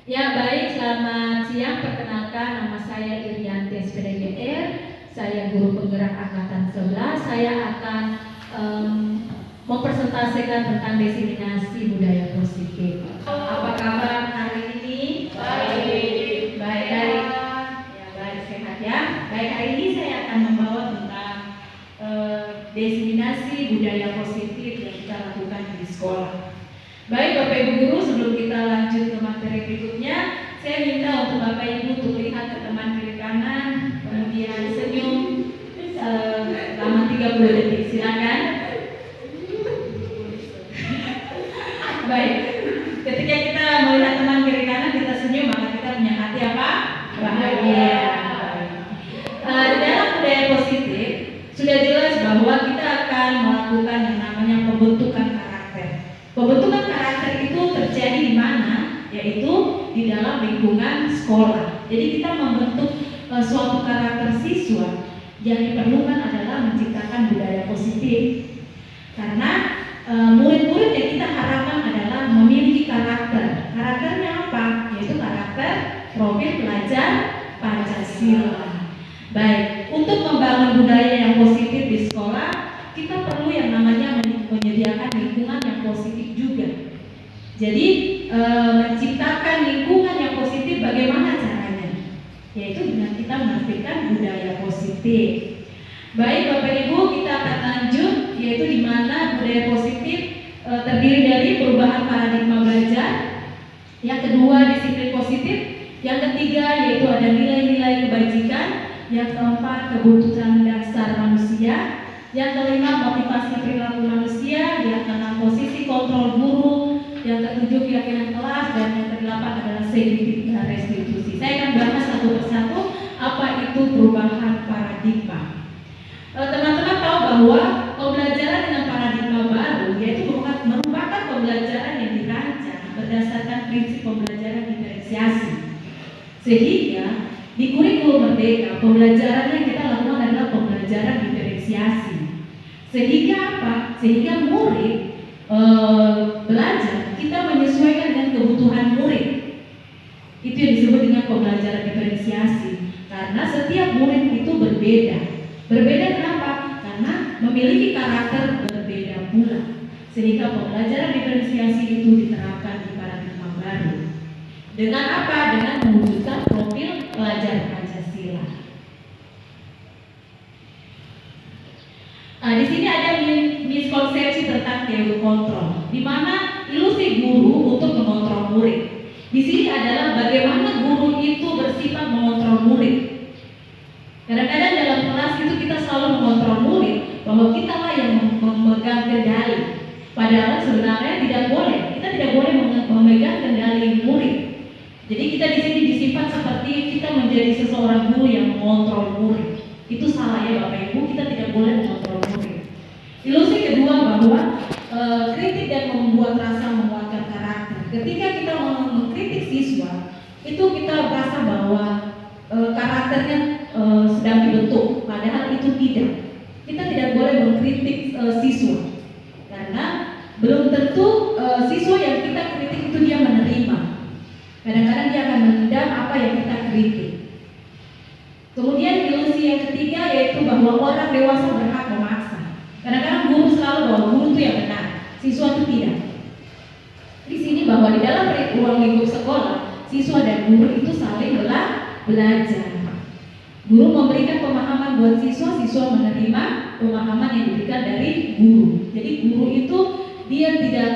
Ya baik, selamat siang. Perkenalkan, nama saya Irianti SPDGR. Saya guru penggerak angkatan 11. Saya akan mempresentasikan tentang diseminasi budaya positif. Apa kabar hari ini? Baik. Baik. Ya, baik, sehat ya. Baik, hari ini saya akan membawa tentang diseminasi budaya positif yang kita lakukan di sekolah. Baik Bapak Ibu Guru, sebelum kita lanjut ke materi berikutnya, saya minta untuk Bapak Ibu untuk lihat ke teman kiri kanan, kemudian senyum selama 30 detik. Silakan. Baik, ketika kita melihat teman kiri kanan, kita senyum, maka kita punya hati apa? Bahagia. Dalam budaya positif, sudah jelas bahwa kita akan melakukan yang namanya pembentukan karakter. Pembentukan karakter itu terjadi di mana? Yaitu di dalam lingkungan sekolah. Jadi kita membentuk suatu karakter siswa. Yang diperlukan adalah menciptakan budaya positif. Karena murid-murid yang kita harapkan adalah memiliki karakter. Karakternya apa? Yaitu karakter profil pelajar Pancasila. Baik, untuk membangun budaya yang positif di sekolah, kita perlu yang namanya menyediakan lingkungan yang positif juga. Jadi menciptakan lingkungan yang positif bagaimana caranya? Yaitu dengan kita menampilkan budaya positif. Baik Bapak Ibu, kita akan lanjut, yaitu di mana budaya positif terdiri dari perubahan paradigma belajar. Yang kedua, disiplin positif. Yang ketiga, yaitu ada nilai-nilai kebajikan. Yang keempat, kebutuhan dasar manusia. Yang kelima, motivasi perilaku manusia. Yang keenam, posisi kontrol guru. Yang ketujuh, keyakinan kelas. Dan yang kedelapan adalah segregasi dan restitusi. Saya akan bahas satu persatu apa itu perubahan paradigma. Teman-teman tahu bahwa pembelajaran dengan paradigma baru yaitu merupakan pembelajaran yang dirancang berdasarkan prinsip pembelajaran diferensiasi. Sehingga di kurikulum Merdeka pembelajaran yang kita lakukan adalah pembelajaran diferensiasi. Sehingga apa? Sehingga murid belajar kita menyesuaikan dengan kebutuhan murid. Itu yang disebut dengan pembelajaran diferensiasi. Karena setiap murid itu berbeda. Berbeda kenapa? Karena memiliki karakter berbeda pula. Sehingga pembelajaran diferensiasi itu diterapkan di paradigma baru. Dengan apa? Dengan mewujudkan profil pelajar Pancasila. Di sini ada miskonsepsi tentang teori kontrol, di mana ilusi guru untuk mengontrol murid. Di sini adalah bagaimana guru itu bersifat mengontrol murid. Kadang-kadang dalam kelas itu kita selalu mengontrol murid bahwa kita lah yang memegang kendali. Padahal sebenarnya tidak boleh. Kita tidak boleh memegang kendali murid. Jadi kita di sini disifat seperti kita menjadi seseorang guru yang mengontrol murid. Itu salah ya Bapak Ibu. Kita tidak boleh mengontrol murid. Ilusi kedua bahwa kritik dan membuat rasa menguatkan karakter. Ketika kita mengkritik siswa, itu kita merasa bahwa karakternya sedang dibentuk, padahal itu tidak. Kita tidak boleh mengkritik siswa, karena belum tentu siswa yang kita kritik itu dia menerima. Kadang-kadang dia akan menendam apa yang kita kritik. Kemudian ilusi yang ketiga yaitu bahwa orang dewasa berhak memaksa. Kadang-kadang guru selalu bahwa guru itu yang benar, siswa itu tidak. Di sini bahwa di dalam ruang lingkup sekolah, siswa dan guru itu saling belajar. Guru memberikan pemahaman buat siswa, siswa menerima pemahaman yang diberikan dari guru. Jadi guru itu dia tidak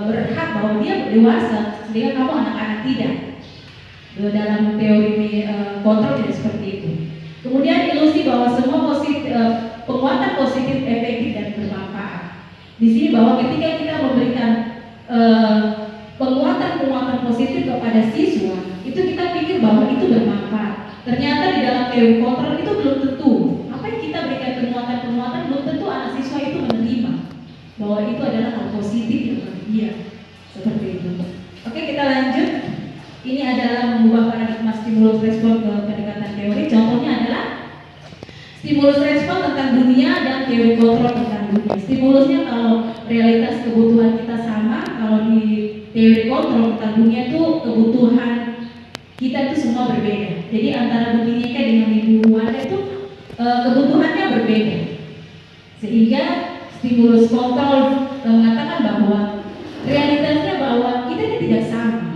berhak bahwa dia dewasa, sehingga kamu anak-anak tidak. Dalam teori kontrol tidak seperti itu. Kemudian ilusi bahwa semua penguatan positif efektif dan bermanfaat. Di sini bahwa ketika kita memberikan penguatan positif kepada siswa, itu kita pikir bahwa itu bermanfaat. Ternyata di dalam teori kontrol itu belum tentu. Apa yang kita berikan penguatan belum tentu anak siswa itu menerima bahwa itu adalah hal positif yang bagi dia. Seperti itu. Oke, kita lanjut. Ini adalah mengubah paradigma stimulus respon ke pendekatan teori. Contohnya adalah stimulus respon tentang dunia dan teori kontrol tentang dunia. Stimulusnya kalau realitas kebutuhan kita sama, kalau di teori kontrol tentang dunia itu kebutuhan kita itu semua berbeda. Jadi antara Bu Nika dengan Ibu Wanda itu kebutuhannya berbeda. Sehingga stimulus kontrol mengatakan bahwa realitasnya bahwa kita ini tidak sama.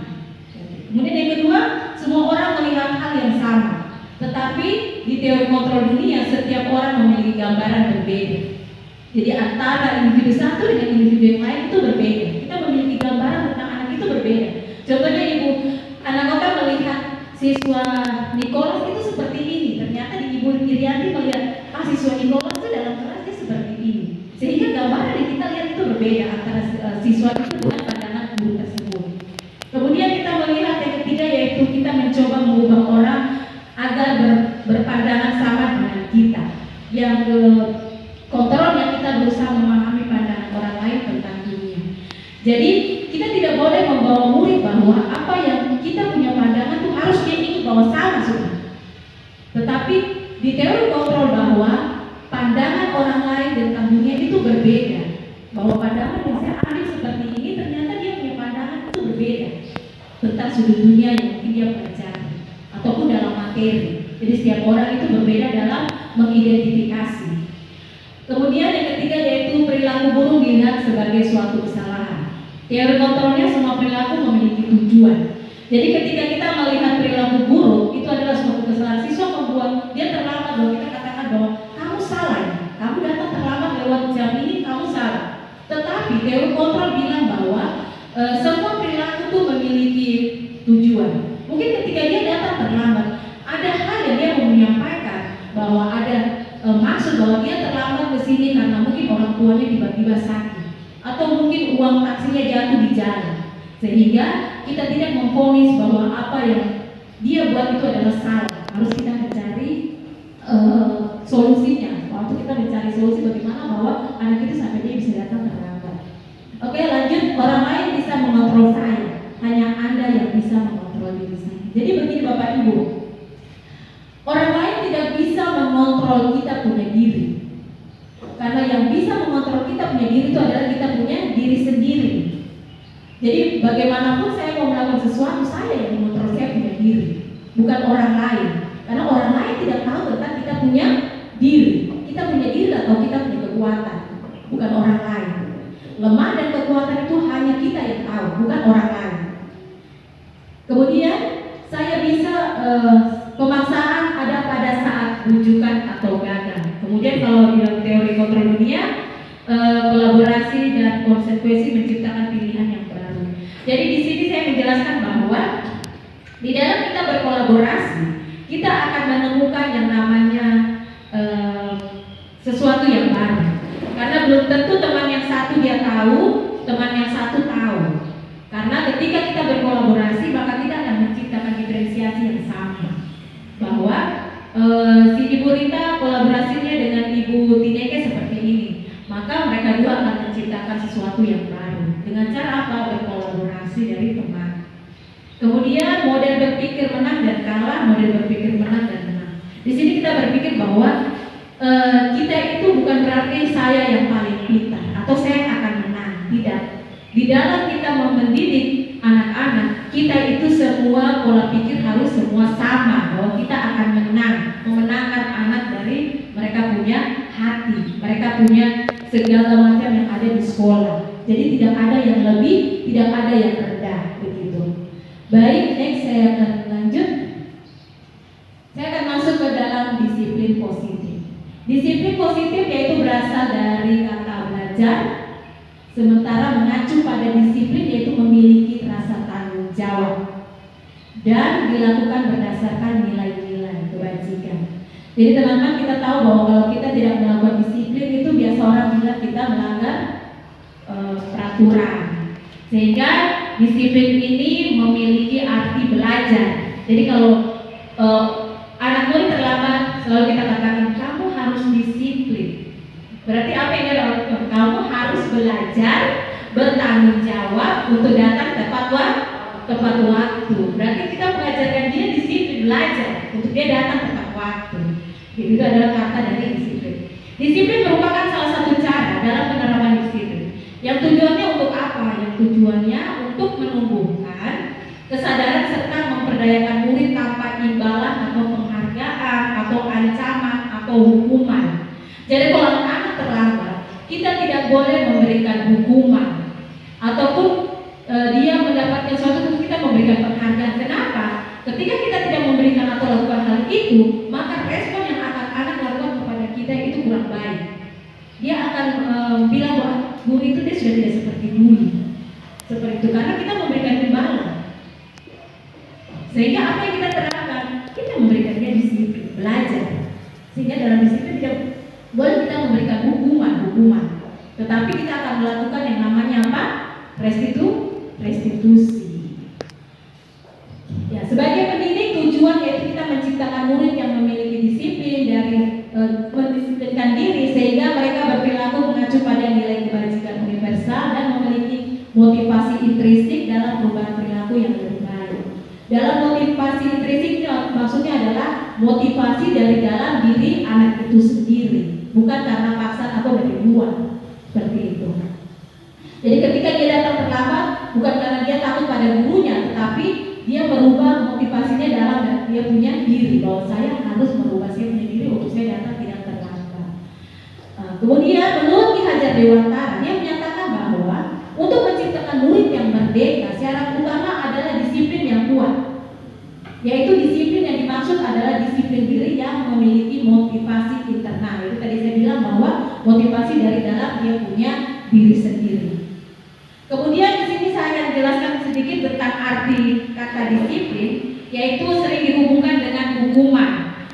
Kemudian yang kedua, semua orang melihat hal yang sama. Tetapi di teori kontrol dunia setiap orang memiliki gambaran berbeda. Jadi antara individu satu dengan individu yang lain itu berbeda. Kita memiliki gambaran tentang anak itu berbeda. Contohnya Ibu Anakota melihat siswa Nicholas itu seperti ini. Ternyata di Ibu Irianti melihat siswa Nicholas itu dalam kelasnya seperti ini. Sehingga gambaran yang kita lihat itu berbeda antara siswa itu dengan pandangan guru tersebut. Kemudian kita melihat yang ketiga yaitu kita mencoba mengubah orang agar berpandangan sama dengan kita. Yang kontrolnya kita berusaha memahami pandangan orang lain tentang dunia. Jadi kita tidak boleh membawa murid bahwa apa yang kita punya pandangan itu harus dia ingin bawa sama sudah. Tetapi di teori kontrol bahwa pandangan orang lain tentang dunia itu berbeda. Bahwa pandangan yang saya ambil seperti ini ternyata dia punya pandangan itu berbeda tentang sudut dunia yang mungkin dia pelajari ataupun dalam materi. Jadi setiap orang itu berbeda dalam mengidentifikasi. Kemudian yang ketiga yaitu perilaku buruk dilihat sebagai suatu kesalahan. Teori kontrolnya semua perilaku memiliki tujuan. Jadi ketika kita melihat perilaku buruk itu adalah suatu kesalahan. Siswa membuat dia terlambat, bahwa kita katakan bahwa kamu salah, kamu datang terlambat lewat jam ini, kamu salah. Tetapi teori kontrol bilang bahwa semua perilaku itu memiliki tujuan. Mungkin ketika dia datang terlambat, ada hal yang dia mau menyampaikan bahwa ada maksud bahwa dia terlambat ke sini karena mungkin orang tuanya tiba-tiba sakit atau mungkin uang taksinya jatuh di jalan, sehingga kita tidak memvonis bahwa apa yang dia buat itu adalah salah. Harus kita mencari solusinya. Waktu kita mencari solusi bagaimana bahwa anak itu sampai dia bisa datang terlambat. Oke, lanjut. Orang lain bisa mengontrol saya, hanya Anda yang bisa mengontrol diri saya. Jadi begini Bapak Ibu, orang lain tidak bisa mengontrol kita punya diri. Karena yang bisa mengontrol kita punya diri itu adalah kita punya diri sendiri. Jadi bagaimanapun saya mau melakukan sesuatu, saya yang mengontrol saya punya diri, bukan orang lain. Karena orang lain tidak tahu tentang kita punya diri. Kita punya diri atau kita punya kekuatan, bukan orang lain. Lemah dan kekuatan itu hanya kita yang tahu, bukan orang lain. Kemudian saya bisa pemaksaan ada pada saat rujukan atau gagal. Kemudian kalau di dalam teori kontrol dunia, kolaborasi dan konsekuensi menciptakan pilihan yang baru. Jadi di sini saya menjelaskan bahwa di dalam kita berkolaborasi, kita akan menemukan yang namanya sesuatu yang baru. Karena belum tentu teman yang satu dia tahu, teman yang satu tahu. Karena ketika kita berkolaborasi, maka kita akan menciptakan diferensiasi yang sama. Bahwa si Ibu Rita kolaborasinya dengan Ibu Tineke seperti ini, maka mereka dua akan menciptakan sesuatu yang baru. Dengan cara apa? Berkolaborasi dari teman. Kemudian model berpikir menang dan kalah, model berpikir menang dan menang. Di sini kita berpikir bahwa kita itu bukan berarti saya yang paling pintar atau saya akan menang. Tidak. Di dalam kita mendidik anak-anak, kita itu semua pola pikir harus semua sama, bahwa kita akan menang, memenangkan anak dari mereka punya hati, mereka punya segala macam yang ada di sekolah. Jadi tidak ada yang lebih, tidak ada yang rendah, begitu. Baik, next saya akan lanjut. Saya akan masuk ke dalam disiplin positif. Disiplin positif yaitu berasal dari kata belajar, sementara mengacu pada disiplin yaitu memiliki rasa tanggung jawab dan dilakukan berdasarkan nilai-nilai kebajikan. Jadi teman-teman, kita tahu bahwa kalau kita tidak melakukan disiplin itu biasa orang bilang kita melanggar peraturan. Sehingga disiplin ini memiliki arti belajar. Jadi kalau anak murid terlambat, selalu kita katakan kamu harus disiplin. Berarti apa yang dia lakukan? Kamu harus belajar, bertanggung jawab untuk datang tepat waktu. Berarti kita mengajarkan dia disiplin, belajar untuk dia datang tepat waktu. Itu adalah kata dari disiplin. Disiplin merupakan salah satu cara dalam penerapan disiplin. Yang tujuannya untuk apa? Yang yang tujuannya untuk menumbuhkan kesadaran serta memperdayakan murid tanpa imbalan atau penghargaan atau ancaman atau hukuman. Jadi kalau anak terlambat, kita tidak boleh memberikan hukuman ataupun dia mendapatkan sesuatu terus kita memberikan penghargaan. Kenapa? Ketika kita tidak memberikan atau lakukan hal itu, maka respon yang akan anak lakukan kepada kita itu kurang baik. Dia akan bilang bahwa guru itu dia sudah tidak seperti dulu. Seperti itu karena kita memberikan imbalan. Sehingga apa yang kita terapkan? Kita memberikan dia disiplin, belajar. Sehingga dalam disiplin tidak boleh kita memberikan hukuman. Tetapi kita akan melakukan yang namanya apa? Restitusi. Ya, sebagai pendidik tujuan yaitu kita menciptakan murid yang memiliki disiplin dari mendisiplinkan diri sehingga mereka berperilaku mengacu pada nilai kebajikan universal dan memiliki motivasi intrinsik dalam perubahan perilaku yang lebih baik. Dalam motivasi intrinsik maksudnya adalah motivasi dari dalam diri anak itu sendiri, bukan karena paksaan atau dari luar. Seperti itu. Jadi ketika dia datang terlambat bukan karena dia takut pada gurunya, tetapi dia merubah motivasinya dalam dia punya diri bahwa saya harus merubah saya punya diri untuk saya datang tidak terlambat. Kemudian menurut Ki Hajar Dewantara dia menyatakan bahwa untuk menciptakan murid yang merdeka syarat utama adalah disiplin yang kuat, yaitu disiplin yang dimaksud adalah disiplin diri yang memiliki motivasi internal. Itu tadi saya bilang bahwa motivasi dari dalam dia punya diri sendiri. Kemudian di sini saya akan jelaskan sedikit tentang arti kata disiplin, yaitu sering dihubungkan dengan hukuman.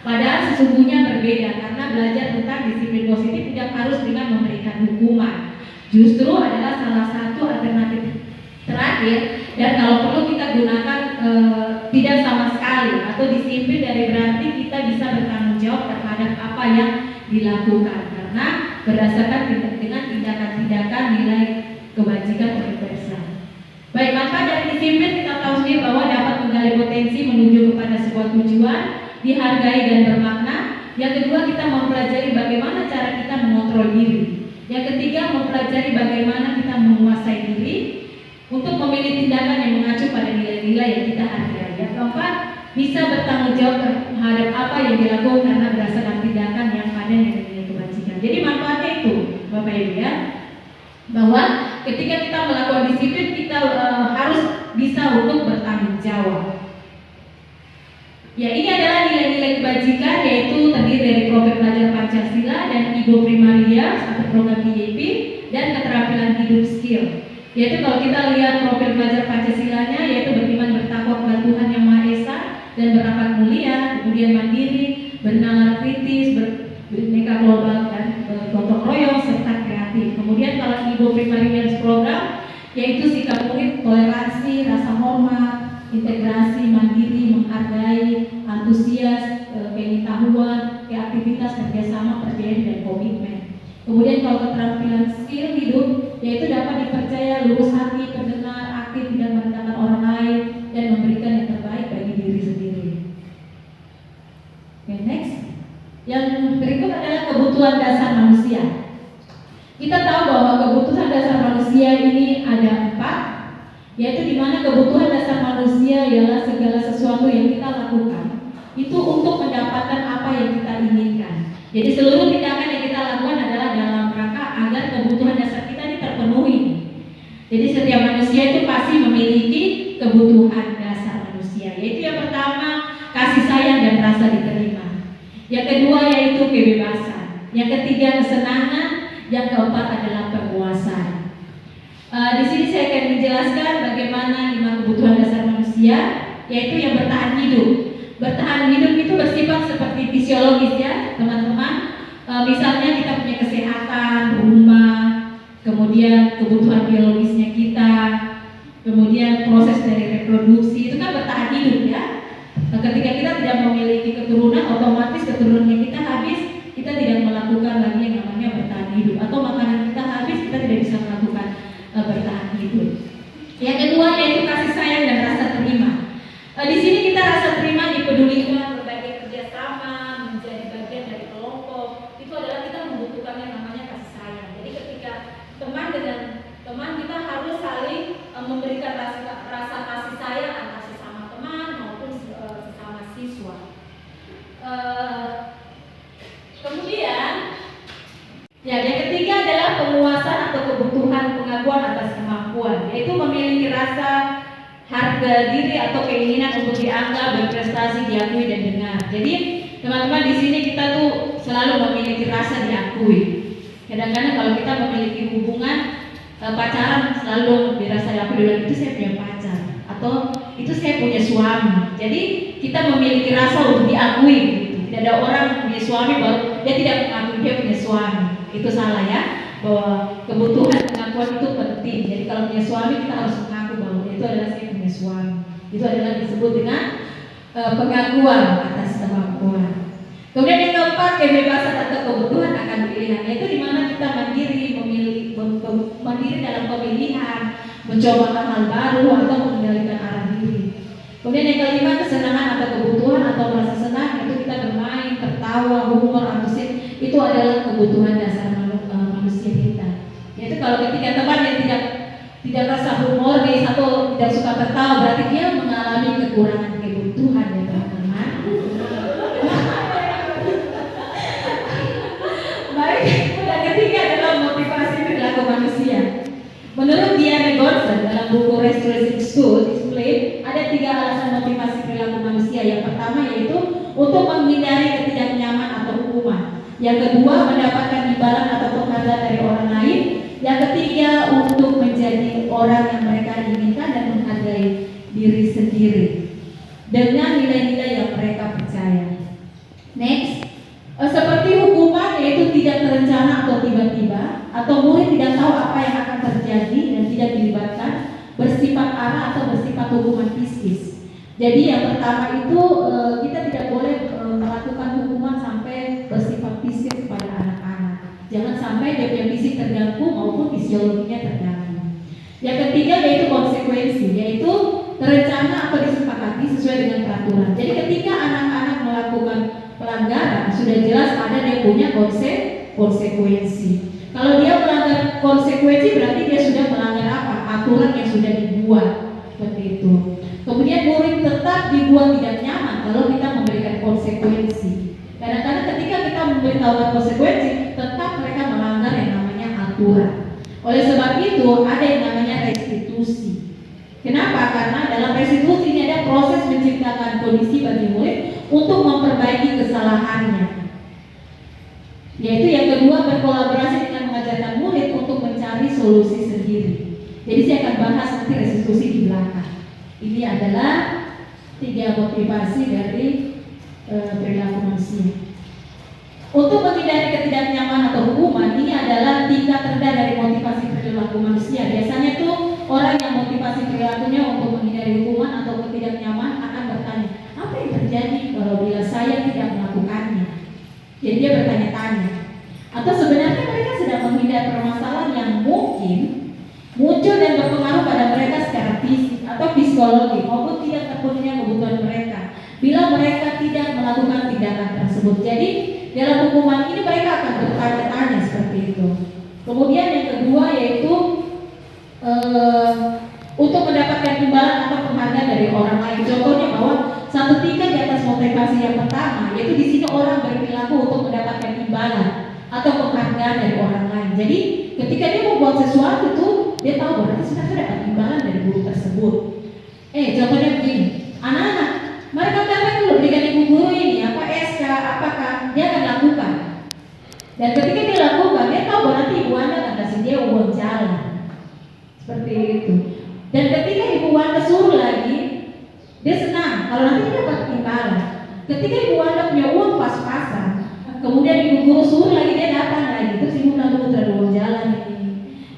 Padahal sesungguhnya berbeda karena belajar tentang disiplin positif tidak harus dengan memberikan hukuman. Justru adalah salah satu alternatif terakhir dan kalau perlu kita gunakan tidak sama sekali atau disiplin dari berarti kita bisa bertanggung jawab terhadap apa yang dilakukan karena berdasarkan dengan tindakan-tindakan nilai kebajikan universal. Baik, maka dari disiplin kita tahu sendiri bahwa dapat menggali potensi menuju kepada sebuah tujuan, dihargai dan bermakna. Yang kedua, kita mempelajari bagaimana cara kita mengontrol diri. Yang ketiga, mempelajari bagaimana kita menguasai diri untuk memilih tindakan yang mengacu pada nilai-nilai yang kita hargai. Yang keempat, bisa bertanggung jawab terhadap apa yang dilakukan karena berdasarkan tindakan yang pada nilai-nilai kebajikan. Jadi manfaatnya itu, Bapak Ibu ya, bahwa ketika kita melakukan disiplin kita harus bisa untuk bertanggung jawab. Ya, ini adalah nilai-nilai kebajikan yaitu terdiri dari profil pelajar Pancasila dan Ibu Primaria atau program IYP dan keterampilan hidup skill. Yaitu kalau kita lihat profil pelajar Pancasilanya yaitu beriman bertakwa kepada Tuhan Yang Maha Esa dan berakhlak mulia, kemudian mandiri, bernalar kritis, berneka global dan bergotong royong serta kreatif. Kemudian kalau Ibu Primaria program yaitu sikap murid, toleransi, rasa hormat, integrasi, mandiri, menghargai, antusias, pengetahuan, kreativitas, kerjasama, percaya dan komitmen. Kemudian kalau keterampilan skill hidup yaitu dapat dipercaya, lurus hati, pendengar, aktif, tidak merendahkan orang lain dan memberikan yang terbaik bagi diri sendiri. Okay, next. Yang berikut adalah kebutuhan dasar manusia. Kita tahu bahwa kebutuhan dasar manusia ini ada 4, yaitu di mana kebutuhan dasar manusia ialah segala sesuatu yang kita lakukan itu untuk mendapatkan apa yang kita inginkan. Jadi seluruh tindakan yang kita lakukan adalah dalam rangka agar kebutuhan dasar kita ini terpenuhi. Jadi setiap manusia itu pasti memiliki kebutuhan dasar manusia, yaitu yang pertama kasih sayang dan rasa diterima. Yang kedua yaitu kebebasan. Yang ketiga kesenangan. Yang keempat adalah penguasaan. Di sini saya akan menjelaskan bagaimana 5 kebutuhan dasar manusia, yaitu yang bertahan hidup. Bertahan hidup itu bersifat seperti fisiologis ya, teman-teman. Misalnya kita punya kesehatan, rumah, kemudian kebutuhan biologisnya kita, kemudian proses dari reproduksi itu kan bertahan hidup ya. Ketika kita tidak memiliki keturunan, otomatis keturunannya kita habis, kita tidak melakukan lagi yang namanya bertahan hidup, atau makanan kita habis, kita tidak bisa melakukan bertahan hidup. Yang kedua yaitu kasih sayang dan rasa terima. Di sini kita rasa terima, dipedulikan, berbagai kerjasama, menjadi bagian dari kelompok. Itu adalah kita membutuhkan yang namanya kasih sayang. Jadi ketika teman dengan teman kita harus saling Kemudian ya, yang ketiga adalah penguasaan atau kebutuhan pengakuan atas kemampuan, yaitu memiliki rasa harga diri atau keinginan untuk dianggap, berprestasi, diakui dan dengar. Jadi teman-teman, di sini kita tuh selalu memiliki rasa diakui. Kadang-kadang kalau kita memiliki hubungan pacaran, selalu dirasa diakui dulu, itu saya punya pacar atau itu saya punya suami. Jadi kita memiliki rasa untuk diakui gitu. Tidak ada orang punya suami baru dia tidak mengakui dia punya suami. Itu salah ya, bahwa kebutuhan pengakuan itu penting. Jadi kalau punya suami kita harus mengaku bahwa itu adalah saya punya suami. Itu adalah disebut dengan pengakuan atas kemampuan. Kemudian yang keempat, kebebasan atau kebutuhan akan pilihan, yaitu di mana kita mandiri, mandiri dalam pemilihan, mencoba hal baru atau mengendalikan arah diri. Kemudian yang kelima, kesenangan atau kebutuhan atau merasa senang, yaitu kita bermain, tertawa, humor, antusias. Itu adalah kebutuhan dasar manusia kita. Yaitu kalau ketika teman yang tidak rasa humoris atau tidak suka tertawa, berarti dia mengalami kekurangan kebutuhan ya teman-teman. Baik, yang ketiga adalah motivasi perilaku manusia. Menurut Diana Gonson dalam buku Restoration School Display, ada 3 alasan motivasi perilaku manusia. Yang pertama yaitu untuk menghindari ketidaknyaman atau hukuman. Yang kedua, mendapatkan imbalan atau penghargaan dari orang lain. Yang ketiga, untuk menjadi orang yang mereka inginkan dan menghargai diri sendiri dengan nilai-nilai yang mereka percaya. Next, seperti hukuman, yaitu tidak terencana atau tiba-tiba, atau murid tidak tahu apa yang akan terjadi dan tidak dilibatkan, bersifat arah atau bersifat hukuman fiskis. Jadi yang pertama itu kita tidak boleh melakukan hukuman sampai bersifat fisik kepada anak-anak. Jangan sampai dia punya fisik terganggu maupun fisiologinya terganggu. Yang ketiga yaitu konsekuensi, yaitu terencana atau disepakati sesuai dengan peraturan. Jadi ketika anak-anak melakukan pelanggaran, sudah jelas ada dia punya konsekuensi. Kalau dia melanggar konsekuensi, berarti dia sudah melanggar apa? Aturan yang sudah dibuat, seperti itu. Kemudian murid tetap dibuat tidak nyaman kalau kita memberikan konsekuensi. Kadang-kadang ketika kita memberitahukan konsekuensi, tetap mereka melanggar yang namanya aturan. Oleh sebab itu ada yang namanya restitusi. Kenapa? Karena dalam restitusi ini ada proses menciptakan kondisi bagi murid untuk memperbaiki kesalahannya. Yaitu yang kedua, berkolaborasi dengan mengajarkan murid untuk mencari solusi sendiri. Jadi saya akan bahas nanti restitusi di belakang. Ini adalah 3 motivasi dari perilaku manusia. Untuk menghindari ketidaknyamanan atau hukuman, ini adalah tingkat rendah dari motivasi perilaku manusia. Biasanya tuh orang yang motivasi perilakunya untuk menghindari hukuman atau ketidaknyamanan akan bertanya, apa yang terjadi kalau bila saya tidak melakukannya? Jadi dia bertanya-tanya. Atau sebenarnya mereka sedang menghindari permasalahan yang mungkin muncul dan berpengaruh pada mereka secara fisik atau psikologi maupun tidak terpenuhinya kebutuhan mereka bila mereka tidak melakukan tindakan tersebut. Jadi dalam hukuman ini mereka akan bertanya-tanya seperti itu. Kemudian yang kedua yaitu untuk mendapatkan imbalan atau penghargaan dari orang lain. Contohnya bahwa satu tingkat di atas motivasi yang pertama, yaitu di sini orang berperilaku untuk mendapatkan imbalan atau penghargaan dari orang lain. Jadi ketika dia membuat sesuatu tuh, dia tahu berarti sebenarnya dapat imbalan dari guru tersebut. Contohnya begini, anak-anak, mereka dapat dulu berikan ibu guru ini apa SK, apakah dia akan lakukan. Dan ketika dia lakukan, dia tahu berarti ibu anda akan kasih dia uang jalan. Seperti itu. Dan ketika ibu anda suruh lagi, dia senang kalau nanti dia dapat imbalan. Ketika ibu anda punya uang pas-pasan, kemudian ibu guru suruh lagi, dia datang lagi, terus ibu anda terlalu uang jalan ini.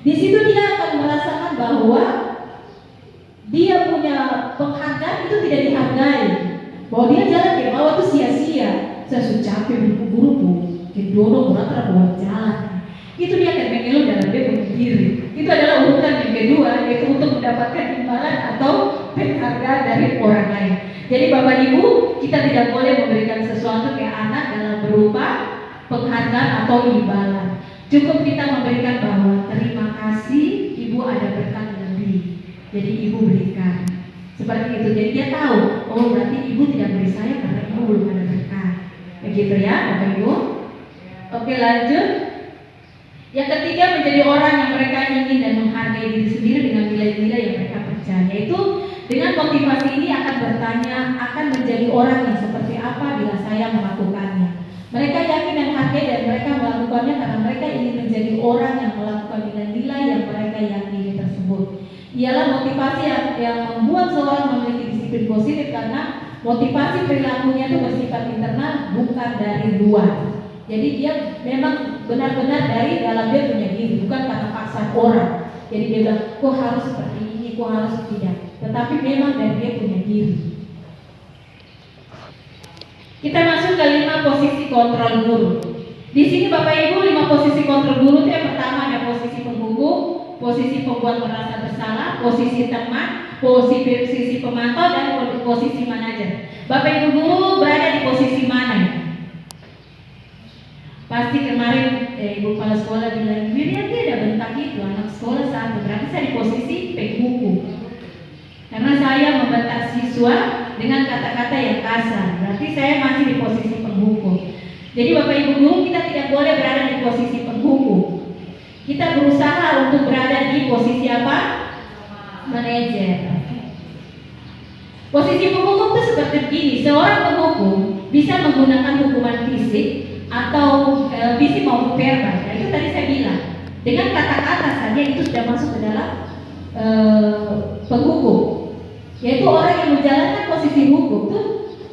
Di situ dia akan merasakan bahwa dia punya penghargaan itu tidak dihargai, bahwa dia jalan ke bawah itu sia-sia. Saya sudah capek ibu guru pun, kedorong orang buat jalan. Itu dia akan mengeluh dalam dia punya diri. Itu adalah urutan yang kedua, yaitu untuk mendapatkan imbalan atau penghargaan dari orang lain. Jadi Bapak Ibu, kita tidak boleh memberikan sesuatu ke anak dalam berupa penghargaan atau imbalan. Cukup kita memberikan bahwa terima kasih, ibu ada berkat lebih. Jadi ibu berikan. Seperti itu. Jadi dia tahu, oh berarti ibu tidak beri saya karena ibu belum ada berkat. Begitu ya Bapak Ibu. Oke, lanjut. Yang ketiga, menjadi orang yang mereka ingin dan menghargai diri sendiri dengan nilai-nilai yang mereka percaya. Yaitu dengan motivasi ini akan bertanya, akan menjadi orang yang seperti apa bila saya melakukannya. Mereka yakin dan hargai dan mereka melakukannya karena mereka ingin menjadi orang yang melakukan nilai-nilai yang mereka yakini tersebut. Ialah motivasi yang membuat seorang memiliki disiplin positif karena motivasi perilakunya itu bersifat internal, bukan dari luar. Jadi dia memang benar-benar dari dalam dia punya diri, bukan karena paksaan orang. Jadi dia bilang, kok harus seperti ini, kok harus tidak. Tetapi memang dari dia punya diri. Kita masuk ke 5 posisi kontrol guru. Di sini Bapak Ibu 5 posisi kontrol guru itu yang pertama ada posisi penghukum, posisi pembuat merasa bersalah, posisi teman, posisi pemantau, dan posisi manajer. Bapak Ibu guru berada di posisi mana ya? Pasti kemarin Ibu kepala sekolah bilang, Wirianti ada bentak itu anak sekolah satu, berarti saya di posisi penghukum. Karena saya membentak siswa dengan kata-kata yang kasar, berarti saya masih di posisi penghukum. Jadi Bapak Ibu guru, kita tidak boleh berada di posisi penghukum. Kita berusaha untuk berada di posisi apa? Manajer. Posisi penghukum itu seperti begini, seorang penghukum bisa menggunakan hukuman fisik atau fisik maupun verbal. Nah, itu tadi saya bilang, dengan kata-kata saja itu sudah masuk ke dalam penghukum. Yaitu orang yang menjalankan posisi hukum itu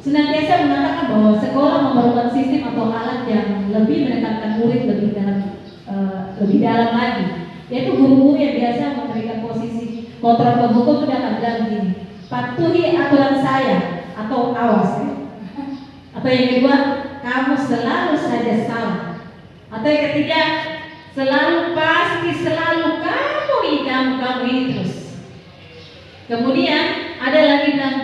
senantiasa mengatakan bahwa sekolah memerlukan sistem atau alat yang lebih mendekatkan murid lebih dalam lagi. Yaitu guru-guru yang biasa memberikan posisi kontrol penghukum itu akan bilang begini, patuhi aturan saya atau awas ya. Atau yang kedua, kamu selalu saja salah. Atau yang ketiga, selalu pasti selalu kamu ini terus. Kemudian ada lagi bilang,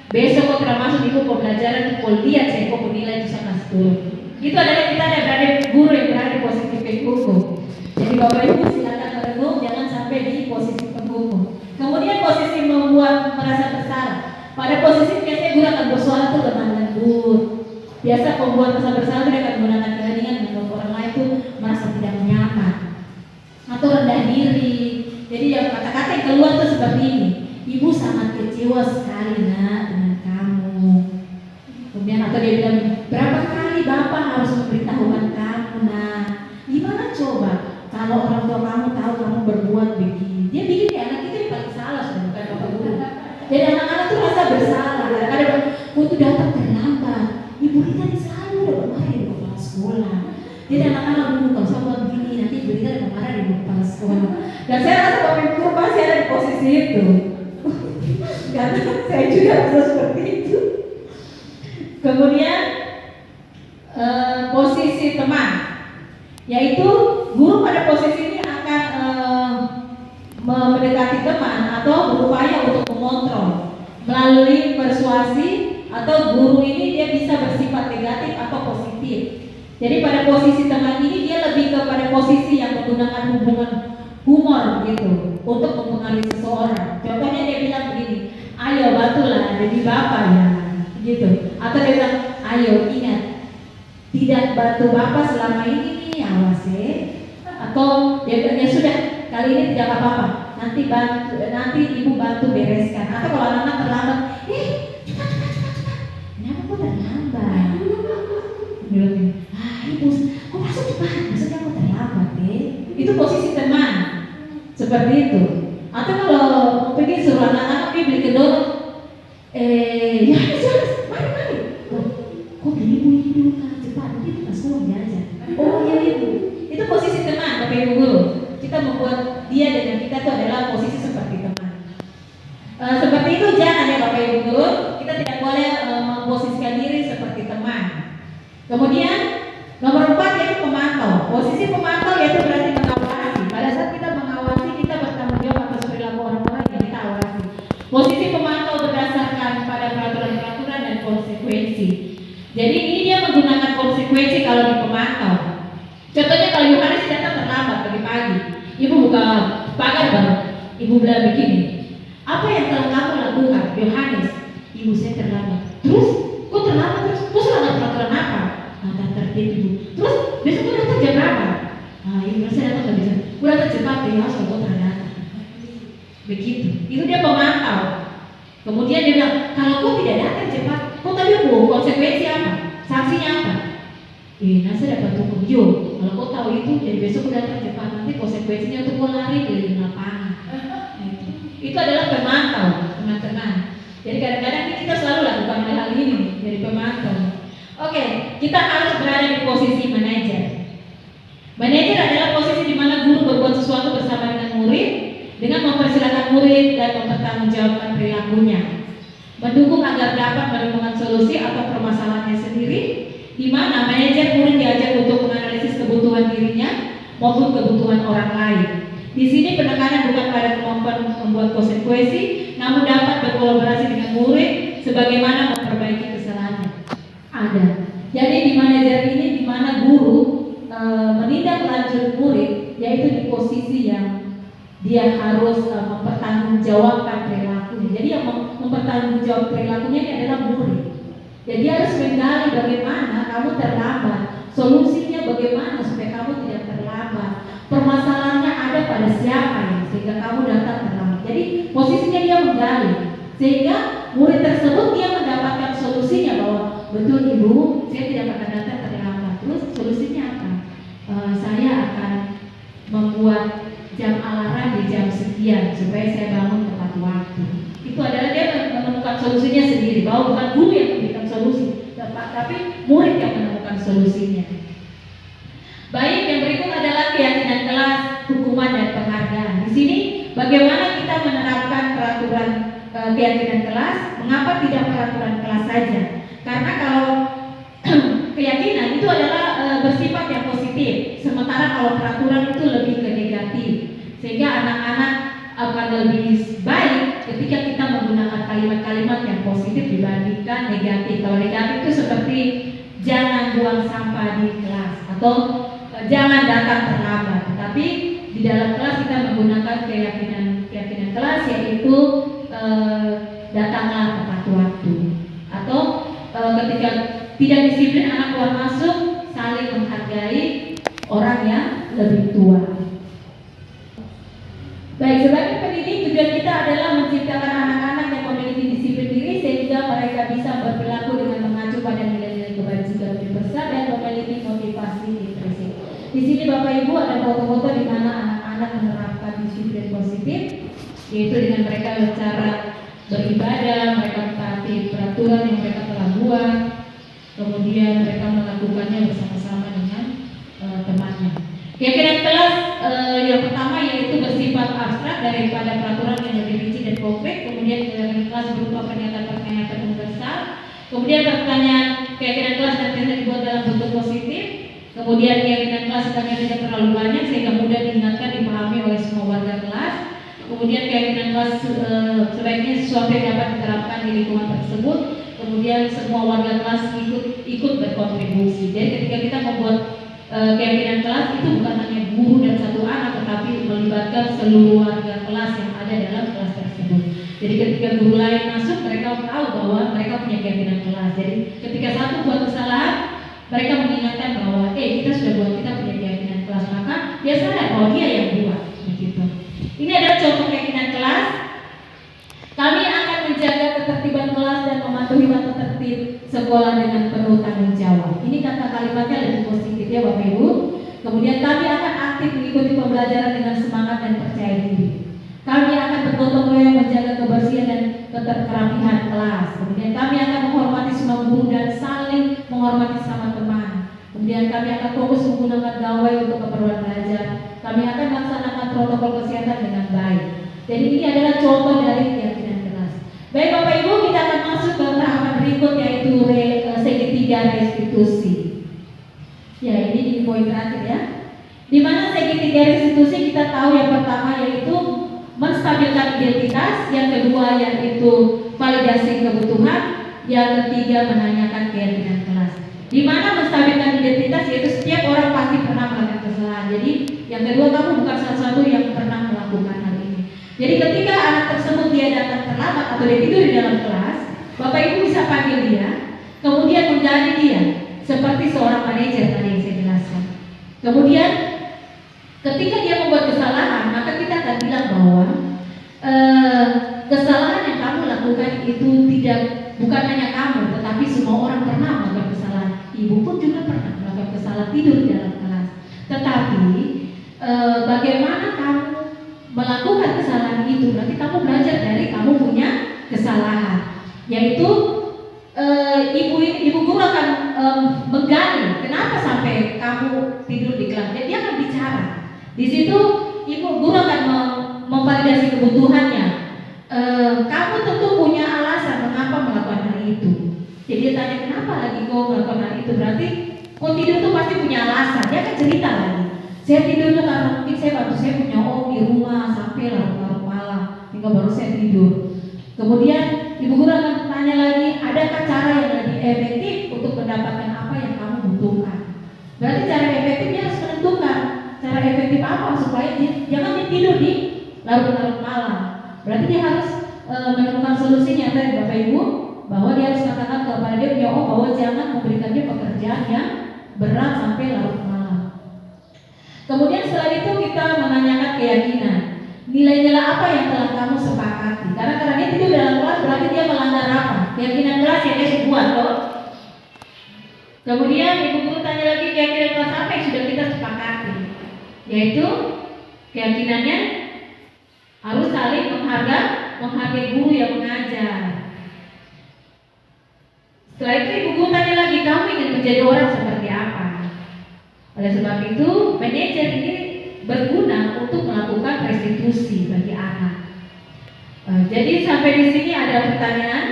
besok kau tidak masuk di pembelajaran, kau lihat saya kau nilai itu sangat turun. Itu adalah kita ada berada guru yang berada di posisi penghukum. Jadi Bapak Ibu silakan merenung, jangan sampai di posisi penghukum. Kemudian posisi membuat merasa bersalah. Pada posisi biasanya guru akan bersuara tuh lemah lembut. Biasa pembuat merasa bersalah dia akan menggunakan keheningan membuat orang lain tuh merasa tidak nyaman atau rendah diri. Jadi yang kata-kata yang keluar tuh seperti ini. Ibu sangat kecewa sekali nak dengan kamu. Kemudian atau dia bilang, berapa kali bapak harus memberitahukan kamu nak? Gimana coba kalau orang tua kamu tahu kamu berbuat begini? Dia bikin kayak anak itu yang paling salah sudah, bukan bapak guru. Jadi anak-anak tuh rasa bersalah. Kadang-kadang aku tuh datang terlambat. Ibu Rita selalu udah marah di kepala sekolah. Jadi anak-anak dulu kalau sama begini nanti Ibu Rita udah marah di kepala sekolah. Dan saya rasa bapak guru pasti ada di posisi itu. Karena saya juga rasa seperti itu. Kemudian posisi teman, yaitu guru pada posisi ini akan mendekati teman atau berupaya untuk mengontrol melalui persuasi, atau guru ini dia bisa bersifat negatif atau positif. Jadi pada posisi teman ini dia lebih kepada posisi yang menggunakan hubungan humor gitu untuk mempengaruhi seseorang. Contohnya dia bilang begini, ayo bantulah jadi bapak ya gitu. Atau dia bilang, ayo ingat tidak bantu bapak selama ini nih, awas ya. Atau dia bilang, ya sudah kali ini tidak apa-apa, nanti ibu bantu bereskan. Atau kalau anak-anak terlambat, cepat, kenapa kok terlambat? Bilang, ibu, kok masuk cepat? Maksudnya kok terlambat Itu posisi teman seperti itu. Atau kalau pergi suruh anak-anak beli kedua, ya mari. Kok beli ibu ini dulu kan cepat, nanti itu pas sekolah aja. Oh iya ibu, itu posisi teman Bapak Ibu guru. Kita membuat dia dengan kita itu adalah posisi seperti teman. Seperti itu jangan ya Bapak Ibu guru. Kita tidak boleh memposisikan diri seperti teman. Kemudian nomor 4 yaitu pemantau. Posisi pemantau yaitu berarti mengawasi. Pada saat kita mengawasi, kita bertanggung jawab atas perilaku orang-orang yang kita awasi. Posisi pemantau berdasarkan pada peraturan-peraturan dan konsekuensi. Jadi ini dia menggunakan konsekuensi kalau di pemantau. Contohnya kalau Yohanes datang terlambat pagi-pagi, ibu buka pagar baru, ibu bilang begini, apa yang telah kamu lakukan, Yohanes? Ibu saya terlambat. Terus? Kok terlambat terus? Terus melanggar peraturan apa? Nah, biasa kok ternyata. Begitu. Itu dia pemantau. Kemudian dia bilang, kalau kau tidak datang cepat, kau tadi konsekuensi apa? Sanksinya apa? Nasa dapat hukum. Kalau kau tahu itu, jadi besok kau datang cepat, nanti konsekuensinya untuk kau lari keliling lapangan. Itu adalah pemantau, teman-teman. Jadi kadang-kadang kita selalu lakukan hal ini dari pemantau. Oke, kita harus berada di posisi manajer. Manajer adalah posisi di mana guru berbuat sesuatu bersama dengan murid, dengan mempersilahkan murid dan mempertanggungjawabkan perilakunya, mendukung agar dapat menemukan solusi atau permasalahannya sendiri, di mana manajer murid diajak untuk menganalisis kebutuhan dirinya maupun kebutuhan orang lain. Di sini penekanan bukan pada kemampuan membuat konsekuensi, namun dapat berkolaborasi dengan murid sebagaimana memperbaiki kesalahannya. Ada. Jadi di manajer ini di mana guru menindaklanjuti murid, yaitu di posisi yang dia harus mempertanggungjawabkan perilakunya. Jadi yang mempertanggungjawab perilakunya ini adalah murid. Jadi dia harus menggali bagaimana kamu terlambat, solusinya bagaimana supaya kamu tidak terlambat, permasalahannya ada pada siapa ya, sehingga kamu datang terlambat. Jadi posisinya dia menggali, sehingga murid tersebut dia mendapatkan solusinya bahwa betul ibu, saya tidak akan datang terlambat. Terus solusinya apa? Saya akan membuat jam alarm di jam sekian supaya saya bangun tepat waktu. Itu adalah dia menemukan solusinya sendiri, bahwa bukan guru yang memberikan solusi, tapi murid yang menemukan solusinya. Baik, yang berikut adalah keyakinan kelas, hukuman dan penghargaan. Di sini bagaimana kita menerapkan peraturan keyakinan kelas? Mengapa tidak peraturan kelas saja? Karena kalau keyakinan itu adalah bersifat yang positif, sementara kalau peraturan itu lebih ke negatif, sehingga anak-anak akan lebih baik ketika kita menggunakan kalimat-kalimat yang positif dibandingkan negatif. Kalau negatif itu seperti jangan buang sampah di kelas atau jangan datang terlambat. Tapi di dalam kelas kita menggunakan keyakinan kelas, yaitu datanglah tepat waktu, atau ketika tidak disiplin anak keluar masuk, saling menghargai orang yang lebih tua. Baik, sebagai pendidik tujuan kita adalah menciptakan anak-anak yang memiliki disiplin diri sehingga mereka bisa berperilaku dengan mengacu pada nilai-nilai kebajikan universal dan memiliki motivasi intrinsik. Di sini Bapak Ibu ada foto-foto di mana anak-anak menerapkan disiplin positif, yaitu dengan mereka cara beribadah, mereka mentaati peraturan yang mereka telah buat, kemudian mereka melakukannya bersama-sama dengan temannya. Keyakinan kelas yang pertama yaitu bersifat abstrak daripada peraturan yang lebih rinci dan konkret. Kemudian keyakinan kelas berupa pernyataan-pernyataan universal. Kemudian pertanyaan keyakinan kelas nanti dibuat dalam bentuk positif. Kemudian keyakinan kelas sebenarnya tidak terlalu banyak sehingga mudah diingatkan, dipahami oleh semua warga kelas. Kemudian keyakinan kelas sebaiknya sesuatu yang dapat diterapkan di lingkungan tersebut. Kemudian semua warga kelas ikut berkontribusi. Jadi ketika kita membuat keyakinan kelas itu bukan hanya guru dan satu anak, tetapi melibatkan seluruh warga kelas yang ada dalam kelas tersebut. Jadi ketika guru lain masuk, mereka tahu bahwa mereka punya keyakinan kelas. Jadi ketika satu buat kesalahan, mereka mengingatkan bahwa kita sudah buat, kita punya keyakinan kelas, maka dia sadar bahwa dia yang buat. Begitu. Ini adalah contoh keyakinan kelas. Kami akan menjaga ketertiban kelas dan mematuhi tata tertib sekolah dengan penuh tanggung jawab. Ini kata kalimatnya lebih positif ya Bapak Ibu. Kemudian kami akan aktif mengikuti pembelajaran dengan semangat dan percaya diri. Kami akan bergotong royong menjaga kebersihan dan keterkerapihan kelas. Kemudian kami akan menghormati semua guru dan saling menghormati sama teman. Kemudian kami akan fokus menggunakan gawai untuk keperluan belajar. Kami akan melaksanakan protokol kesehatan dengan baik. Jadi ini adalah contoh dari keyakinan kelas. Baik Bapak Ibu, kita akan masuk ke tahapan berikut yaitu segitiga restitusi. Ya, ini di poin terakhir ya. Di mana segitiga restitusi kita tahu yang pertama yaitu menstabilkan identitas, yang kedua yaitu validasi kebutuhan, yang ketiga menanyakan keyakinan kelas. Di mana menstabilkan identitas yaitu setiap orang pasti pernah melakukan kesalahan. Jadi yang kedua, kamu bukan salah satu yang pernah melakukan hal ini. Jadi ketika anak tersebut dia datang terlambat atau dia tidur di dalam kelas, Bapak Ibu bisa panggil dia, kemudian menggali dia seperti seorang manajer tadi yang saya jelaskan. Kemudian ketika dia membuat kesalahan, maka pun juga pernah melakukan kesalahan tidur di dalam kelas. Tetapi bagaimana kamu melakukan kesalahan itu, berarti kamu belajar dari kamu punya kesalahan, yaitu ibu guru akan menggali kenapa sampai kamu tidur di kelas. Jadi dia akan bicara. Di situ ibu guru akan memvalidasi kebutuhannya. Kamu tentu punya alasan mengapa melakukan hal itu. Jadi dia tanya kenapa lagi kau melakukan hal itu. Berarti kau tidur tuh pasti punya alasan. Dia akan cerita lagi. Saya tidur tuh karena mungkin saya punya om di rumah sampai larut-larut malam, hingga baru saya tidur. Kemudian ibu guru akan tanya lagi, adakah cara yang lebih efektif untuk mendapatkan apa yang kamu butuhkan? Berarti cara efektifnya harus menentukan cara efektif apa supaya jangan dia tidur di larut-larut malam. Berarti dia harus menemukan solusinya tadi Bapak Ibu, bahwa dia harus katakan kepada dia punya om bahwa jangan memberikan dia pekerjaan yang berat sampai larut malam. Kemudian setelah itu kita menanyakan keyakinan. Nilai-nilai apa yang telah kamu sepakati? Karena dia tidur dalam kelas berarti dia melanggar apa? Keyakinan kelas yang dia buat loh. Kemudian ibu guru tanya lagi keyakinan kelas apa yang sudah kita sepakati? Yaitu keyakinannya harus saling menghargai guru yang mengajar. Setelah itu ibu guru tanya lagi, kamu ingin menjadi orang seperti apa? Oleh sebab itu manajer ini berguna untuk melakukan restitusi bagi anak. Jadi sampai di sini ada pertanyaan.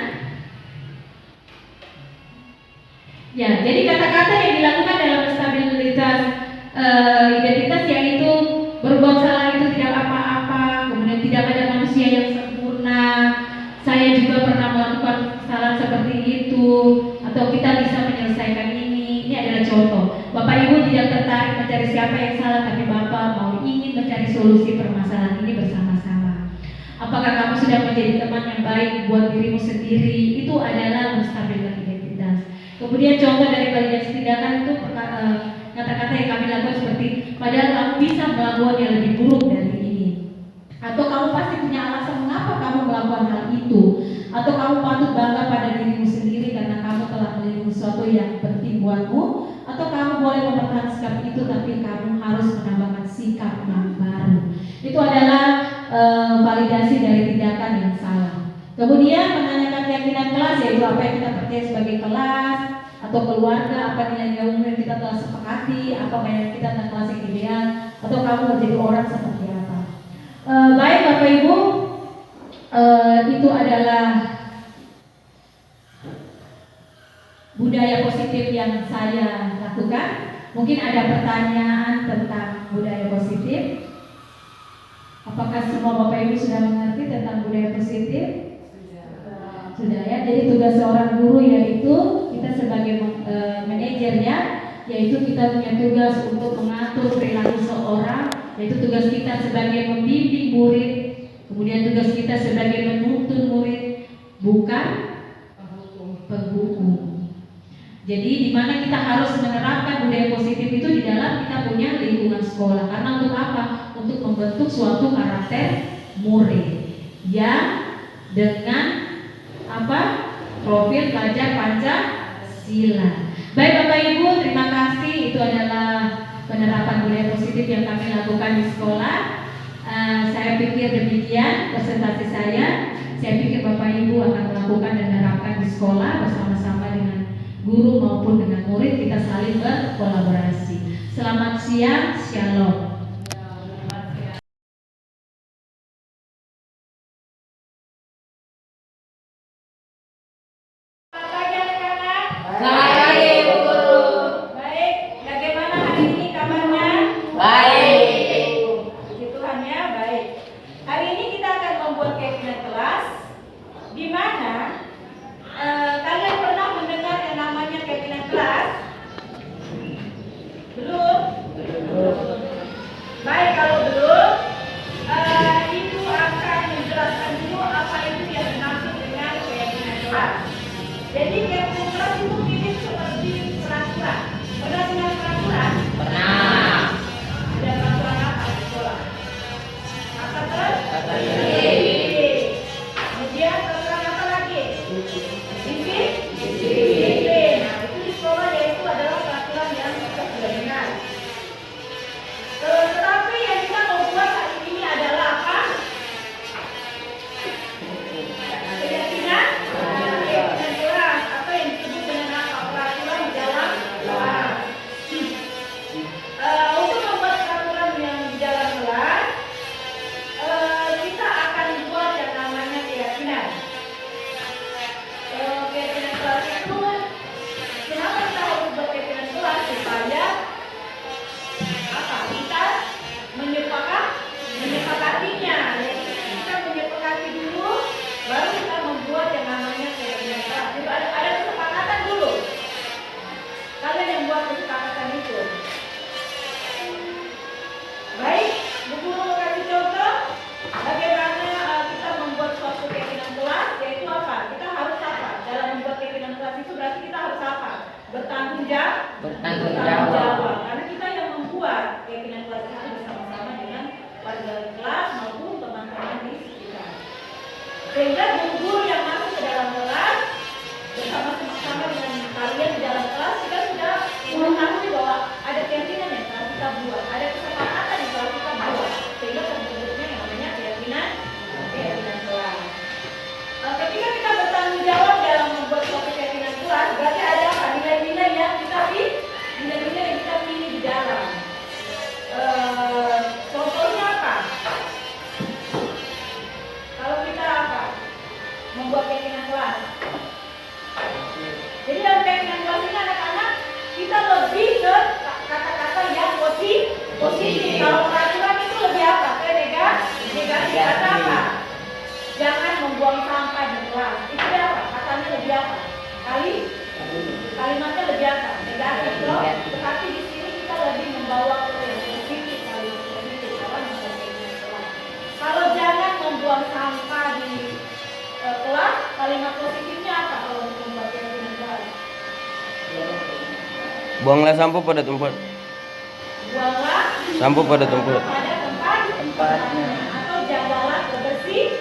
Ya, jadi kata-kata yang dilakukan dalam stabilitas identitas yaitu berbuat salah itu tidak apa-apa, kemudian tidak ada manusia yang sempurna. Saya juga pernah melakukan kesalahan seperti itu, atau kita bisa menyelesaikan ini. Ini adalah contoh. Bapak Ibu tidak tertarik mencari siapa yang salah, tapi Bapak mau ingin mencari solusi permasalahan ini bersama-sama. Apakah kamu sudah menjadi teman yang baik buat dirimu sendiri? Itu adalah menstabilkan identitas. Kemudian contoh dari validasi tindakan itu kata-kata yang kami lakukan seperti padahal kamu bisa melakukan yang lebih buruk dari ini, atau kamu pasti punya alasan mengapa kamu melakukan hal itu, atau kamu patut bangga pada dirimu sendiri karena kamu telah melindungi sesuatu yang penting buatmu, atau kamu boleh mempertahankan sikap itu tapi kamu harus menambahkan sikap yang baru. Itu adalah validasi dari tindakan yang salah. Kemudian menanyakan keyakinan kelas, yaitu apa yang kita percaya sebagai kelas atau keluarga, apa nilai-nilai umum yang kita telah sepakati, apa yang kita tentang kelas yang ideal, atau kamu menjadi orang seperti apa. Baik Bapak Ibu, itu adalah budaya positif yang saya lakukan. Mungkin ada pertanyaan tentang budaya positif. Apakah semua Bapak Ibu sudah mengerti tentang budaya positif? Sudah ya. Jadi tugas seorang guru yaitu kita sebagai manajernya, yaitu kita punya tugas untuk mengatur perilaku seorang, yaitu tugas kita sebagai membimbing murid. Kemudian tugas kita sebagai menuntun murid, bukan penghukum. Jadi di mana kita harus menerapkan budaya positif itu di dalam kita punya lingkungan sekolah. Karena untuk apa? Untuk membentuk suatu karakter murid yang dengan profil belajar Pancasila. Baik Bapak Ibu, terima kasih. Itu adalah penerapan budaya positif yang kami lakukan di sekolah. Saya pikir demikian presentasi saya. Saya pikir Bapak Ibu akan melakukan dan menerapkan di sekolah bersama-sama dengan guru maupun dengan murid. Kita saling berkolaborasi. Selamat siang, shalom. membuat kesepakatan itu. Baik, Bu Guru kasih contoh bagaimana kita membuat suatu keyakinan kelas, yaitu apa? Kita harus apa? Dalam membuat keyakinan kelas itu berarti kita harus apa? Bertanggung jawab. Karena kita yang membuat keyakinan kelas itu bersama-sama dengan warga kelas maupun teman-teman di sekitar. Sehingga guru yang masuk ke dalam kelas bersama-sama dengan kalian di dalam kelas, kita sudah mengetahui bahwa ada keyakinan yang telah kita buat, ada kesepakatan yang telah kita buat, sehingga terbentuknya yang namanya keyakinan kelas. Ketika kita bertanggung jawab dalam membuat suatu keyakinan kelas, berarti ada apa? Nilai-nilai yang kita pilih di dalam. Contohnya apa? Kalau kita apa? Membuat keyakinan kelas. Jadi dalam keyakinan kelas ini anak-anak kita lebih ke kata-kata yang positif. Kalau peraturan itu lebih apa? Ke negatif. Kata apa? Jangan membuang sampah di kelas. Itu apa? Katanya lebih apa? Kalimatnya lebih apa? Negatif loh. Tetapi di sini kita lebih membawa ke yang positif, kalimat positif. Kalau jangan membuang sampah di kelas, kalimat positifnya apa kalau untuk membuat keyakinan kelas? Buanglah sampah pada tempat. Buanglah sampah pada tempat. Tempatnya. Atau jagalah kebersihan.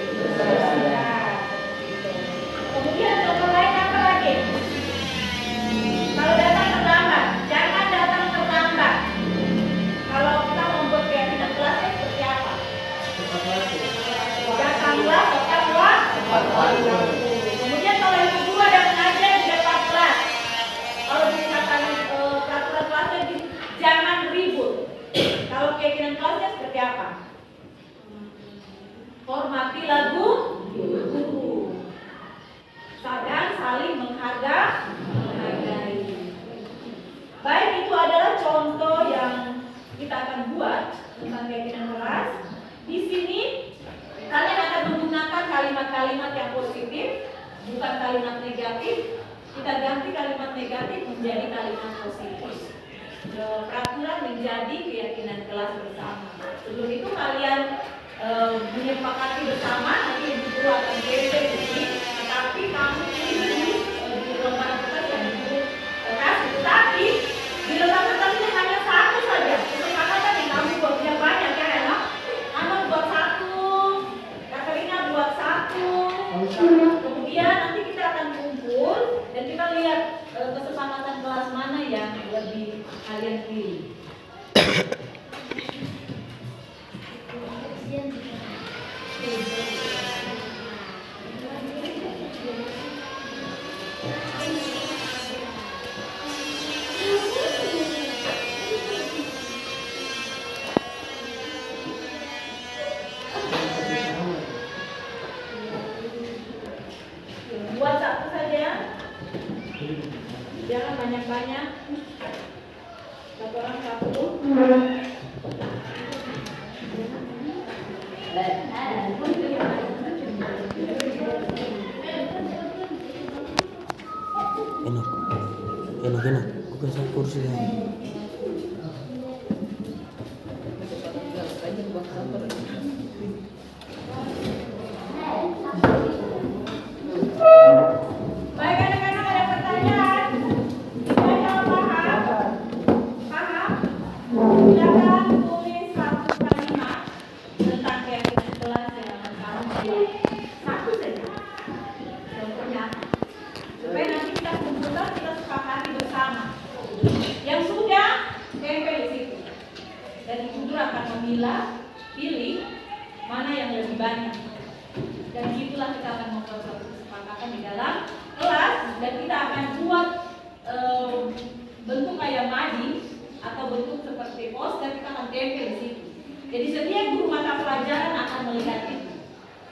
Kemudian contoh lain apa lagi? Kalau datang terlambat, jangan datang terlambat. Kalau kita membuat keyakinan kelasnya seperti apa? Datanglah tepat waktu. Kemudian kalau yang kedua ada pengajian di depan kelas. Kalau dikatakan peraturan kelasnya jangan ribut. Kalau keyakinan kelasnya seperti apa? Hormati guru. Sadar saling menghargai. Baik, itu adalah contoh yang kita akan buat tentang keyakinan kelas. Di sini kalian akan menggunakan kalimat-kalimat yang positif, bukan kalimat negatif. Kita ganti kalimat negatif menjadi kalimat positif. Peraturan menjadi keyakinan kelas bersama. Sebelum itu kalian menyepakati bersama, nanti Ibu Guru akan kirim di sini. Tetapi kamu ini di lembaran kertas yang Ibu Guru kasih. Tetapi di lembaran kertas ini hanya satu saja kesepakatan yang kamu buat. Yang banyak ya, Rena. Anak buat satu, Katerina buat satu. Kemudian nanti kita akan kumpul dan kita lihat kesepakatan kelas mana yang lebih kalian pilih. Buat satu saja, jangan banyak-banyak. Satu orang satu. Enak. Bukan satu kursi lagi. Baik anak-anak, ada pertanyaan? Paham? Silakan tulis satu kalimat tentang keyakinan kelas yang akan kamu pilih. Satu saja. Contohnya apa? Supaya nanti kita kumpulkan, kita sepakati bersama. Yang sudah tempel di situ. Dan Ibu Guru akan pilih mana yang lebih banyak. Dan itulah kita akan membuat suatu kesepakatan di dalam kelas, dan kita akan buat bentuk kayak mading atau bentuk seperti poster, kita akan tempel di situ. Jadi setiap guru mata pelajaran akan melihat itu.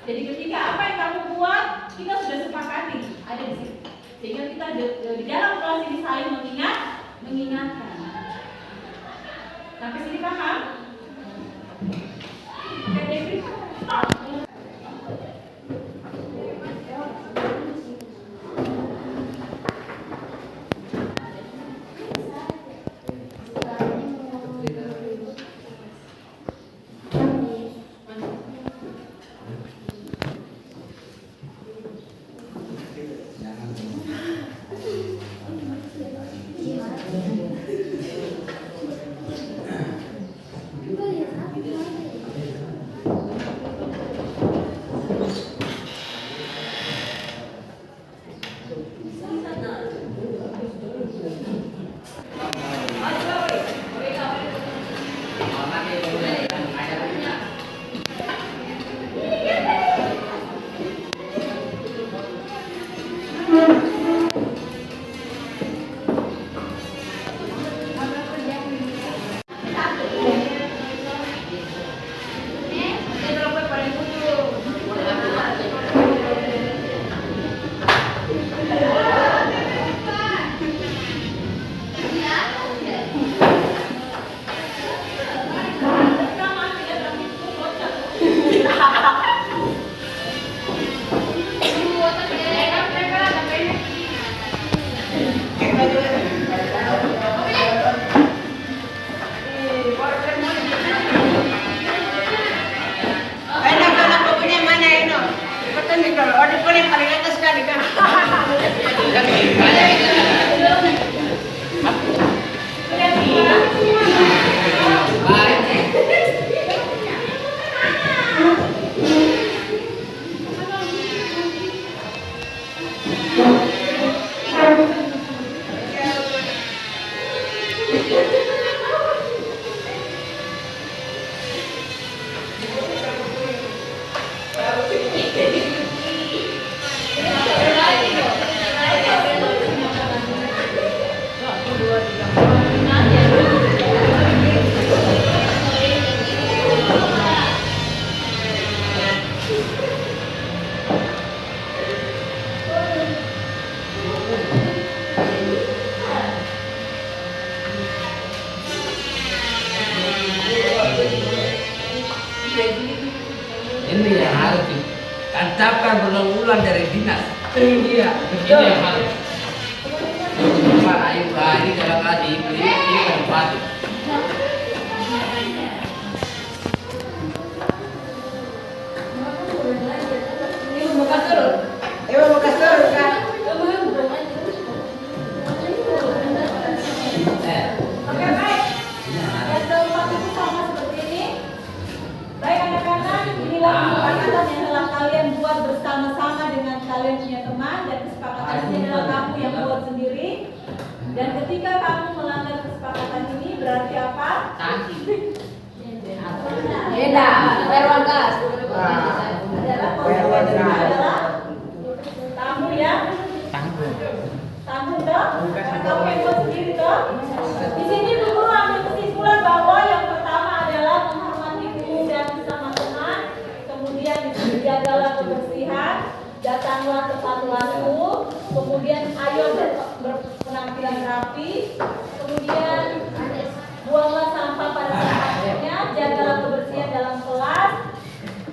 Jadi ketika apa yang kamu buat, kita sudah sepakati ada di situ. Sehingga kita di dalam kelas ini saling mengingatkan. Sampai sini paham? Oke, David. Anak-anak punya mana ini? Betul nih kalau order paling atas sekali kan. Ini yang harus ditancapkan berulang-ulang dari dinas. Iya, ini yang harus. Pak Ayu, ini kalau tadi ini tempat. Ibu mau kasur. Ibu mau kasur kan? Oke, baik. Yang keempat itu sama seperti ini. Baik anak-anak, inilah kesepakatan yang telah kalian buat bersama-sama dengan kalian punya teman, dan kesepakatan ini adalah kamu yang buat sendiri. Dan ketika kamu melanggar kesepakatan ini berarti apa? Beda, bayar gas. Adalah konsekuensinya adalah kamu yang tanggung dong. Kamu yang buat sendiri dong. Di sini guru ambil kesimpulan bahwa yang pertama adalah menghormati guru dan sesama teman. Kemudian jagalah kebersihan, datanglah tepat waktu. Kemudian ayo berpenampilan rapi. Kemudian buanglah sampah pada tempatnya, jagalah kebersihan dalam kelas.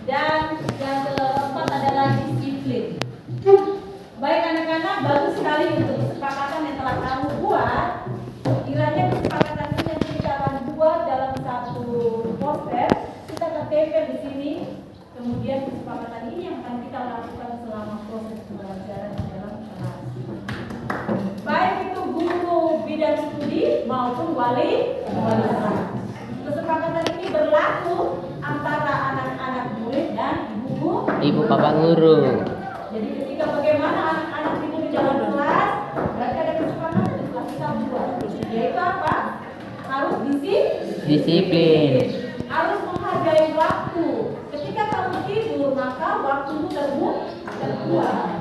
Dan yang keempat adalah disiplin. Baik anak-anak, bagus sekali untuk kesepakatan yang telah kamu buat. Kiranya kesepakatan ini yang kita akan buat dalam satu poster, kita akan tempel di sini. Kemudian kesepakatan ini yang akan kita lakukan selama proses pembelajaran di dalam kelas. Baik itu guru bidang studi maupun wali murid. Kesepakatan ini berlaku antara anak-anak murid dan Ibu Bapak Guru. jadi ketika bagaimana anak-anak itu di dalam kelas, berarti ada kesepakatan yang telah kita buat. Yaitu apa? Harus Disiplin. harus menghargai waktu. Ketika kamu tidur, maka waktumu terbuang.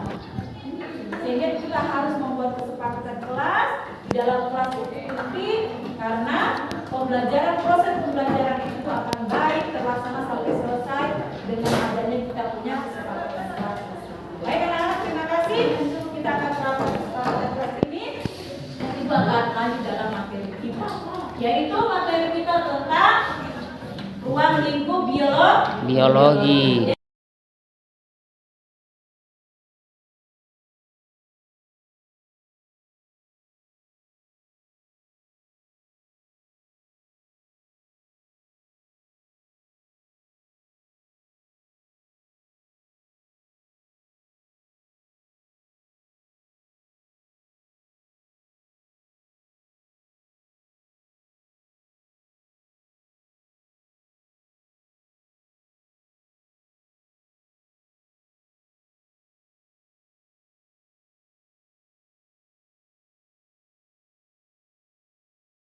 Sehingga kita harus membuat kesepakatan kelas. Di dalam kelas itu penting karena proses pembelajaran itu akan baik terlaksana sampai selesai dengan adanya kita punya kesepakatan kelas. Baik anak-anak, terima kasih. Untuk kita akan melakukan kesepakatan kelas ini, nanti bakal lanjut dalam materi kita, yaitu materi kita tentang ruang lingkup biologi.